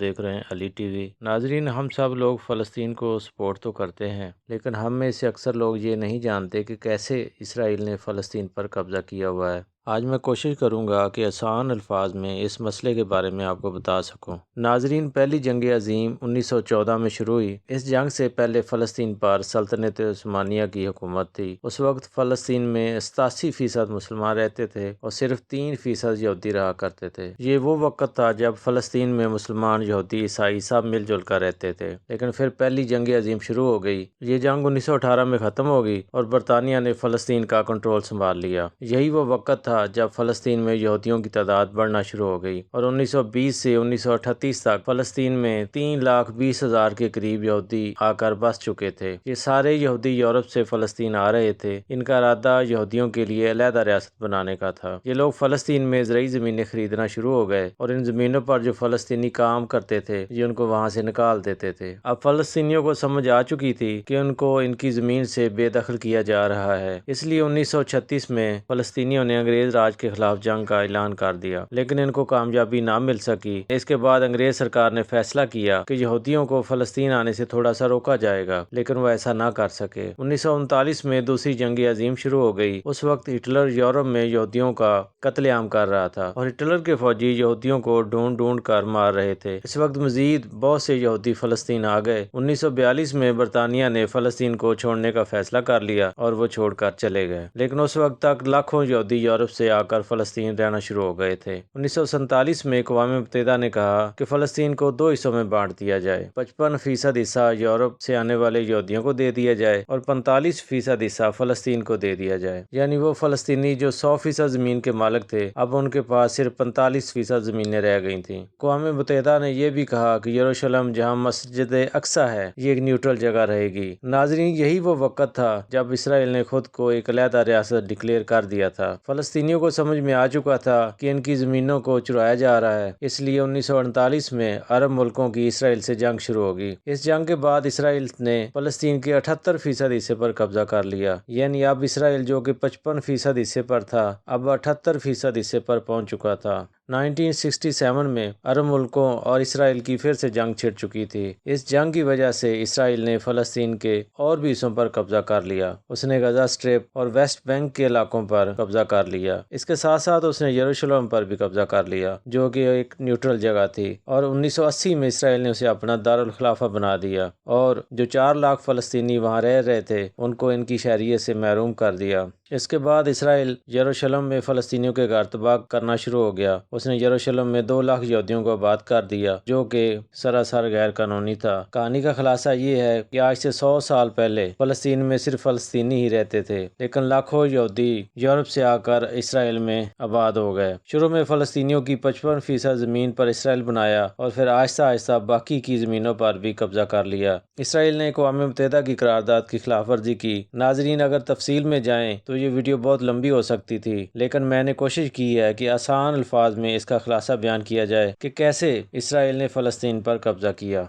دیکھ رہے ہیں علی ٹی وی۔ ناظرین، ہم سب لوگ فلسطین کو سپورٹ تو کرتے ہیں، لیکن ہم میں سے اکثر لوگ یہ نہیں جانتے کہ کیسے اسرائیل نے فلسطین پر قبضہ کیا ہوا ہے۔ آج میں کوشش کروں گا کہ آسان الفاظ میں اس مسئلے کے بارے میں آپ کو بتا سکوں۔ ناظرین، پہلی جنگ عظیم 1914 میں شروع ہوئی۔ اس جنگ سے پہلے فلسطین پر سلطنت عثمانیہ کی حکومت تھی۔ اس وقت فلسطین میں 87% مسلمان رہتے تھے اور صرف 3% یہودی رہا کرتے تھے۔ یہ وہ وقت تھا جب فلسطین میں مسلمان، یہودی، عیسائی سب مل جل کر رہتے تھے، لیکن پھر پہلی جنگ عظیم شروع ہو گئی۔ یہ جنگ 1918 میں ختم ہو گئی اور برطانیہ نے فلسطین کا کنٹرول سنبھال لیا۔ یہی وہ وقت تھا جب فلسطین میں یہودیوں کی تعداد بڑھنا شروع ہو گئی اور 1920 سے 1938 تک فلسطین میں 3,20,000 کے قریب یہودی آ کر بس چکے تھے۔ یہ سارے یہودی یورپ سے فلسطین آ رہے تھے۔ ان کا ارادہ یہودیوں کے لیے علیحدہ ریاست بنانے کا تھا۔ یہ لوگ فلسطین میں زرعی زمینیں خریدنا شروع ہو گئے اور ان زمینوں پر جو فلسطینی کام کرتے تھے یہ ان کو وہاں سے نکال دیتے تھے۔ اب فلسطینیوں کو سمجھ آ چکی تھی کہ ان کو ان کی زمین سے بے دخل کیا جا رہا ہے، اس لیے 1936 میں فلسطینیوں نے انگریز راج کے خلاف جنگ کا اعلان کر دیا، لیکن ان کو کامیابی نہ مل سکی۔ اس کے بعد انگریز سرکار نے فیصلہ کیا کہ یہودیوں کو فلسطین آنے سے تھوڑا سا روکا جائے گا، لیکن وہ ایسا نہ کر سکے۔ 1939 میں دوسری جنگ عظیم شروع ہو گئی۔ اس وقت ہٹلر یورپ میں یہودیوں کا قتل عام کر رہا تھا اور ہٹلر کے فوجی یہودیوں کو ڈھونڈ ڈھونڈ کر مار رہے تھے۔ اس وقت مزید بہت سے یہودی فلسطین آ گئے۔ 1942 میں برطانیہ نے فلسطین کو چھوڑنے کا فیصلہ کر لیا اور وہ چھوڑ کر چلے گئے، لیکن اس وقت تک لاکھوں یہودی یورپ سے آ کر فلسطین رہنا شروع ہو گئے تھے۔ 1947 میں اقوام متحدہ نے کہا کہ فلسطین کو 2 حصوں میں بانٹ دیا جائے، 55% حصہ یورپ سے آنے والے یہودیوں کو دے دیا جائے اور 45% حصہ فلسطین کو دے دیا جائے۔ یعنی وہ فلسطینی جو 100% زمین کے مالک تھے، اب ان کے پاس صرف 45% زمینیں رہ گئی تھیں۔ اقوام متحدہ نے یہ بھی کہا کہ یروشلم، جہاں مسجد اقصی ہے، یہ ایک نیوٹرل جگہ رہے گی۔ ناظرین، یہی وہ وقت تھا جب اسرائیل نے خود کو ایک علیحدہ ریاست ڈکلیئر کر دیا تھا۔ فلسطینیوں کو سمجھ میں آ چکا تھا کہ ان کی زمینوں کو چرایا جا رہا ہے، اس لیے 1948 میں عرب ملکوں کی اسرائیل سے جنگ شروع ہوگی۔ اس جنگ کے بعد اسرائیل نے فلسطین کے 78% حصے پر قبضہ کر لیا، یعنی اب اسرائیل جو کہ 55% حصے پر تھا، اب 78% حصے پر پہنچ چکا تھا۔ 1967 میں عرب ملکوں اور اسرائیل کی پھر سے جنگ چھڑ چکی تھی۔ اس جنگ کی وجہ سے اسرائیل نے فلسطین کے اور بھی حصوں پر قبضہ کر لیا۔ اس نے غزہ اسٹرپ اور ویسٹ بینک کے علاقوں پر قبضہ کر لیا۔ اس کے ساتھ ساتھ اس نے یروشلم پر بھی قبضہ کر لیا، جو کہ ایک نیوٹرل جگہ تھی، اور 1980 میں اسرائیل نے اسے اپنا دارالخلافہ بنا دیا اور جو 4 لاکھ فلسطینی وہاں رہ رہے تھے ان کو ان کی شہریت سے محروم کر دیا۔ اس کے بعد اسرائیل یروشلم میں فلسطینیوں کے گھر تباہ کرنا شروع ہو گیا۔ اس نے یروشلم میں 2 لاکھ یہودیوں کو آباد کر دیا، جو کہ سراسر غیر قانونی تھا۔ کہانی کا خلاصہ یہ ہے کہ آج سے 100 سال پہلے فلسطین میں صرف فلسطینی ہی رہتے تھے، لیکن لاکھوں یہودی یورپ سے آ کر اسرائیل میں آباد ہو گئے۔ شروع میں فلسطینیوں کی 55% زمین پر اسرائیل بنایا اور پھر آہستہ آہستہ باقی کی زمینوں پر بھی قبضہ کر لیا۔ اسرائیل نے اقوام متحدہ کی قرارداد کی خلاف ورزی کی۔ ناظرین، اگر تفصیل میں جائیں تو یہ ویڈیو بہت لمبی ہو سکتی تھی، لیکن میں نے کوشش کی ہے کہ آسان الفاظ میں اس کا خلاصہ بیان کیا جائے کہ کیسے اسرائیل نے فلسطین پر قبضہ کیا۔